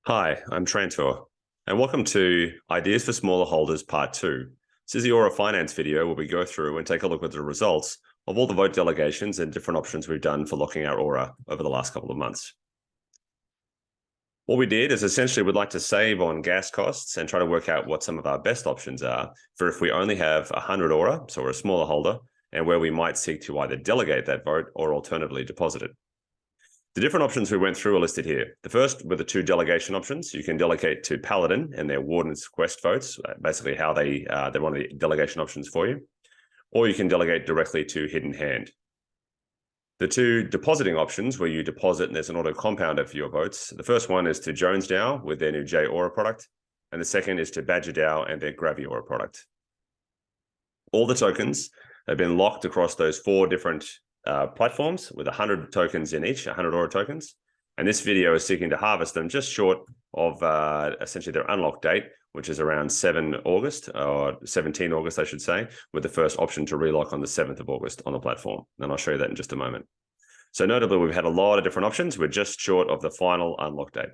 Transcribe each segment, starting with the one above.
Hi, I'm Trantor, and welcome to Ideas for Smaller Holders Part 2. This is the Aura Finance video where we go through and take a look at the results of all the vote delegations and different options we've done for locking our Aura over the last couple of months. What we did is essentially we'd like to save on gas costs and try to work out what some of our best options are for if we only have 100 Aura, so we're a smaller holder, and where we might seek to either delegate that vote or alternatively deposit it. The different options we went through are listed here. The first were the two delegation options. You can delegate to Paladin and their Warden's quest votes, basically how they're one of the delegation options for you, or you can delegate directly to Hidden Hand. The two depositing options where you deposit and there's an auto compounder for your votes. The first one is to jAURA with their new jAURA product, and the second is to badgerDAO and their graviAURA product. All the tokens have been locked across those four different platforms with 100 tokens in each, 100 Aura tokens. And this video is seeking to harvest them just short of essentially their unlock date, which is around 7 August, or 17 August, I should say, with the first option to relock on the 7th of August on the platform. And I'll show you that in just a moment. So notably, we've had a lot of different options. We're just short of the final unlock date.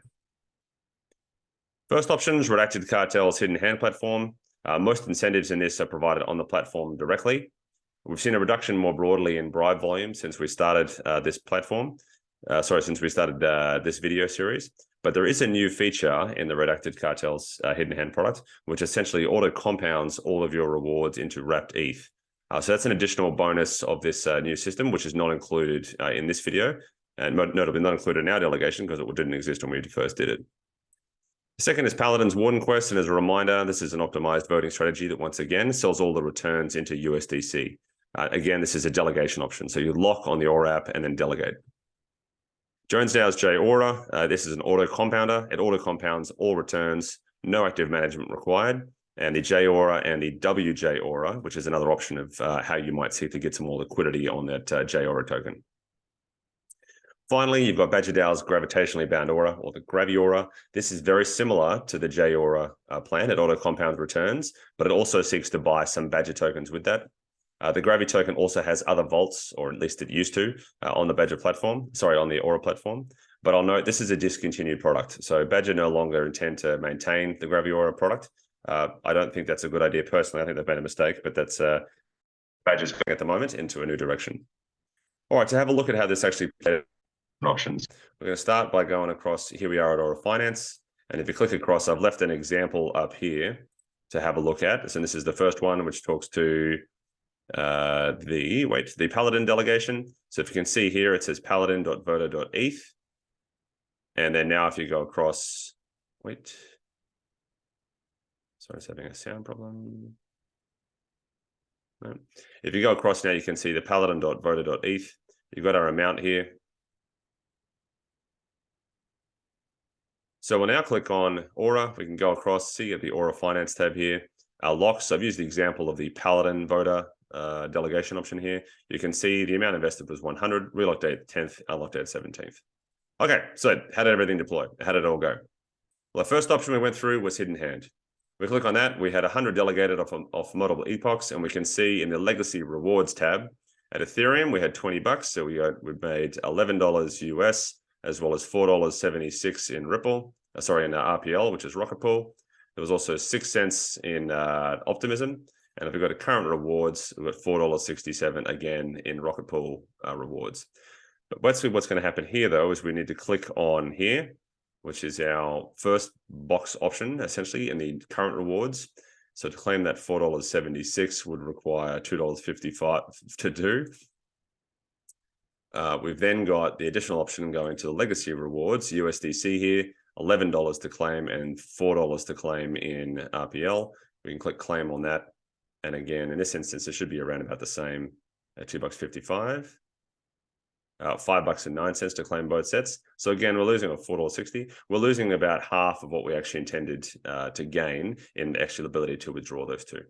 First option is Redacted Cartel's Hidden Hand platform. Most incentives in this are provided on the platform directly. We've seen a reduction more broadly in bribe volume since we started this platform. Since we started this video series. But there is a new feature in the Redacted Cartel's Hidden Hand product, which essentially auto compounds all of your rewards into wrapped ETH. So that's an additional bonus of this new system, which is not included in this video, and notably not included in our delegation because it didn't exist when we first did it. The second is Paladin's Warden quest, and as a reminder, this is an optimized voting strategy that once again sells all the returns into USDC. Again, this is a delegation option, so you lock on the Aura app and then delegate. jAURA's jAURA, this is an auto compounder. It auto compounds all returns, no active management required. And the jAURA and the wjAURA, which is another option of how you might seek to get some more liquidity on that jAURA token. Finally, you've got badgerDAO's gravitationally bound Aura, or the graviAURA. This is very similar to the jAURA plan. It auto compounds returns, but it also seeks to buy some badger tokens with that. The Gravi token also has other vaults, or at least it used to, on the Badger platform, on the Aura platform. But I'll note this is a discontinued product. So Badger no longer intend to maintain the graviAURA product. I don't think that's a good idea personally. I think they've made a mistake, but that's Badger's going at the moment into a new direction. All right, to have a look at how this actually plays options, we're going to start by going across. Here we are at Aura Finance. And if you click across, I've left an example up here to have a look at. So this is the first one, which talks to the Paladin delegation. So if you can see here, it says paladin.voter.eth. And then now if you go across, sorry, it's having a sound problem. No. If you go across now, you can see the paladin.voter.eth. You've got our amount here. So we'll now click on Aura. We can go across, see at the Aura Finance tab here. Our locks, so I've used the example of the Paladin voter delegation option here. You can see the amount invested was 100, relock date 10th, unlock date 17th. Okay, so how did everything deploy? How did it all go? Well, the first option we went through was Hidden Hand. We click on that, we had 100 delegated off multiple epochs, and we can see in the Legacy Rewards tab at Ethereum, we had 20 bucks, so we made $11 US, as well as $4.76 in Ripple, in RPL, which is Rocket Pool. There was also 6 cents in Optimism. And if we go to current rewards, we've got $4.67 again in Rocket Pool rewards. But what's going to happen here, though, is we need to click on here, which is our first box option, essentially, in the current rewards. So to claim that $4.76 would require $2.55 to do. We've then got the additional option going to the Legacy Rewards, USDC here, $11 to claim and $4 to claim in RPL. We can click claim on that. And again, in this instance, it should be around about the same at $2.55, $5.09 to claim both sets. So again, we're losing $4.60. We're losing about half of what we actually intended to gain in the actual ability to withdraw those two.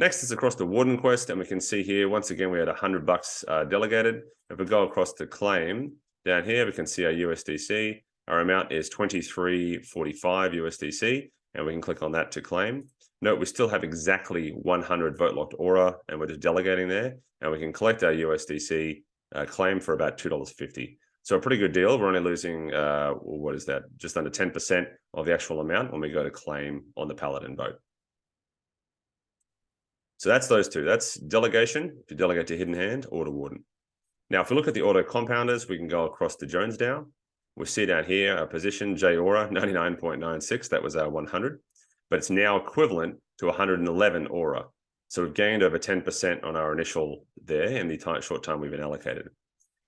Next is across the Warden quest, and we can see here, once again, we had $100 delegated. If we go across to claim, down here, we can see our USDC. Our amount is 23.45 USDC, and we can click on that to claim. Note, we still have exactly 100 vote locked Aura, and we're just delegating there, and we can collect our USDC claim for about $2.50. So a pretty good deal. We're only losing, what is that? Just under 10% of the actual amount when we go to claim on the Paladin vote. So that's those two. That's delegation, if you delegate to hidden hand, or to Warden. Now, if we look at the auto compounders, we can go across to Jones DAO. We see down here a position, jAURA, 99.96. That was our 100. But it's now equivalent to 111 aura. So we've gained over 10% on our initial there in the short time we've been allocated.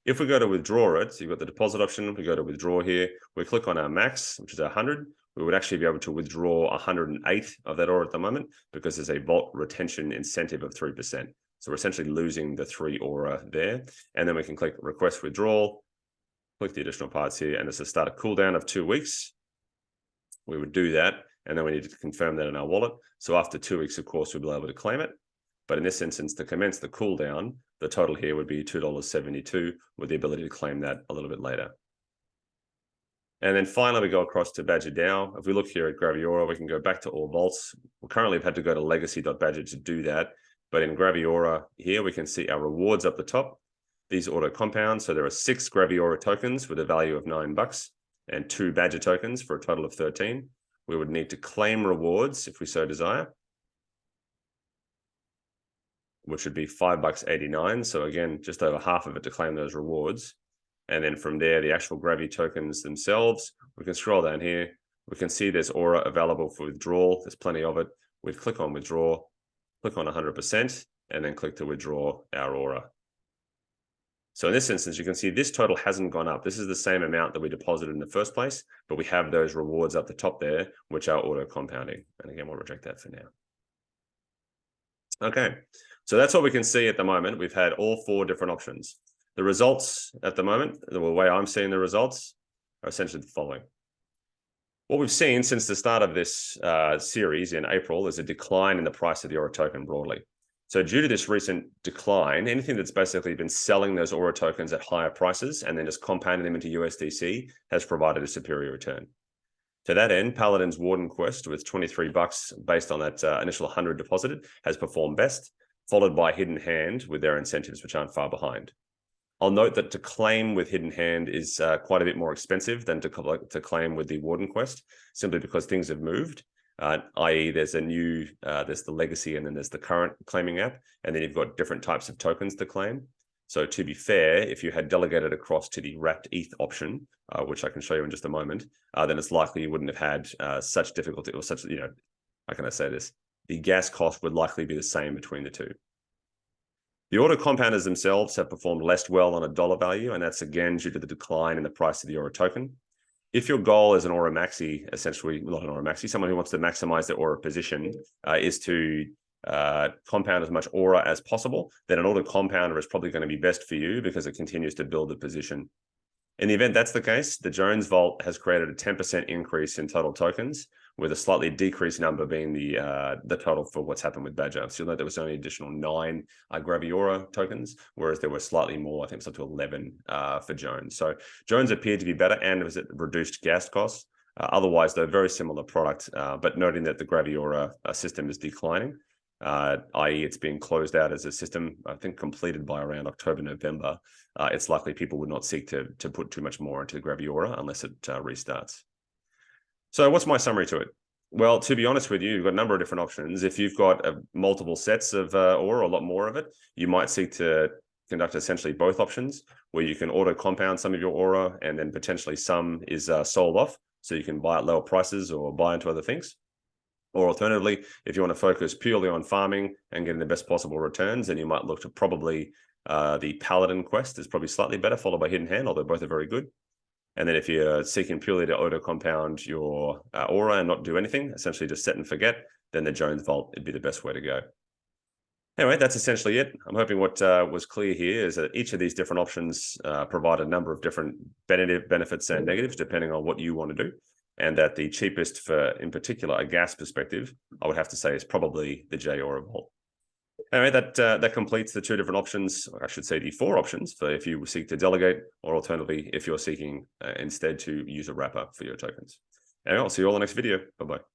If we go to withdraw it, so you've got the deposit option, we go to withdraw here, we click on our max, which is 100, we would actually be able to withdraw 108 of that aura at the moment because there's a vault retention incentive of 3%. So we're essentially losing the 3 aura there. And then we can click request withdrawal, click the additional parts here, and this will start a cooldown of 2 weeks. We would do that, and then we need to confirm that in our wallet. So after 2 weeks, of course, we'll be able to claim it. But in this instance, to commence the cooldown, the total here would be $2.72 with the ability to claim that a little bit later. And then finally, we go across to Badger DAO. If we look here at graviAURA, we can go back to all vaults. We currently have had to go to legacy.badger to do that. But in graviAURA here, we can see our rewards up the top. These auto compound. So there are 6 graviAURA tokens with a value of $9 and 2 Badger tokens for a total of 13. We would need to claim rewards if we so desire, which would be $5.89. So again, just over half of it to claim those rewards. And then from there, the actual Gravi tokens themselves, we can scroll down here. We can see there's aura available for withdrawal. There's plenty of it. We'd click on withdraw, click on 100%, and then click to withdraw our aura. So in this instance, you can see this total hasn't gone up. This is the same amount that we deposited in the first place, but we have those rewards up the top there, which are auto compounding. And again, we'll reject that for now. Okay, so that's what we can see at the moment. We've had all 4 different options. The results at the moment, the way I'm seeing the results, are essentially the following. What we've seen since the start of this series in April is a decline in the price of the aura token broadly. So due to this recent decline, anything that's basically been selling those aura tokens at higher prices and then just compounding them into USDC has provided a superior return. To that end, Paladin's Warden quest with $23 based on that initial 100 deposited has performed best, followed by Hidden Hand with their incentives, which aren't far behind. I'll note that to claim with Hidden Hand is quite a bit more expensive than to claim with the Warden quest, simply because things have moved, i.e. there's a new, there's the legacy and then there's the current claiming app, and then you've got different types of tokens to claim. So to be fair, if you had delegated across to the wrapped ETH option, which I can show you in just a moment, then it's likely you wouldn't have had such difficulty or such, how can I say this? The gas cost would likely be the same between the two. The auto compounders themselves have performed less well on a dollar value, and that's again due to the decline in the price of the aura token. If your goal as an aura maxi, essentially not an aura maxi, someone who wants to maximize their aura position, is to compound as much aura as possible, then an auto compounder is probably going to be best for you because it continues to build the position. In the event that's the case, the Jones Vault has created a 10% increase in total tokens, with a slightly decreased number being the total for what's happened with Badger. So you'll note there was only additional 9 graviAURA tokens, whereas there were slightly more, I think it's up to 11 for Jones. So Jones appeared to be better and it was at reduced gas costs. Otherwise, they're a very similar product, but noting that the graviAURA system is declining, i.e. it's being closed out as a system, I think completed by around October, November. It's likely people would not seek to put too much more into graviAURA unless it restarts. So what's my summary to it? Well, to be honest with you, you've got a number of different options. If you've got multiple sets of aura, a lot more of it, you might seek to conduct essentially both options, where you can auto compound some of your aura and then potentially some is sold off, so you can buy at lower prices or buy into other things. Or alternatively, if you want to focus purely on farming and getting the best possible returns, then you might look to probably the Paladin quest is probably slightly better, followed by Hidden Hand, although both are very good. And then if you're seeking purely to auto compound your aura and not do anything, essentially just set and forget, then the Jones Vault would be the best way to go. Anyway, that's essentially it. I'm hoping what was clear here is that each of these different options provide a number of different benefits and negatives, depending on what you want to do. And that the cheapest for, in particular, a gas perspective, I would have to say is probably the jAURA Vault. Anyway, that completes the 2 different options, or I should say the 4 options for if you seek to delegate, or alternatively, if you're seeking instead to use a wrapper for your tokens. Anyway, I'll see you all in the next video. Bye-bye.